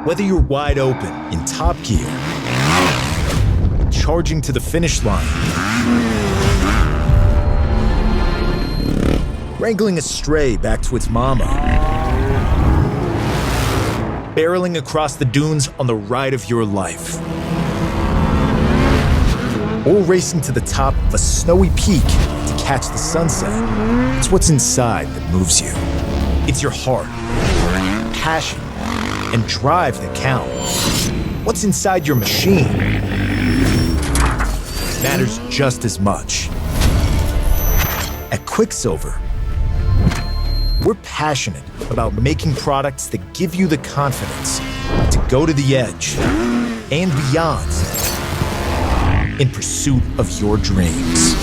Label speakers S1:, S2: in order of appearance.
S1: Whether you're wide open in top gear, charging to the finish line, wrangling a stray back to its mama, barreling across the dunes on the ride of your life, or racing to the top of a snowy peak to catch the sunset, it's what's inside that moves you. It's your heart, passion, and drive that count. What's inside your machine matters just as much. At Quicksilver, we're passionate about making products that give you the confidence to go to the edge and beyond in pursuit of your dreams.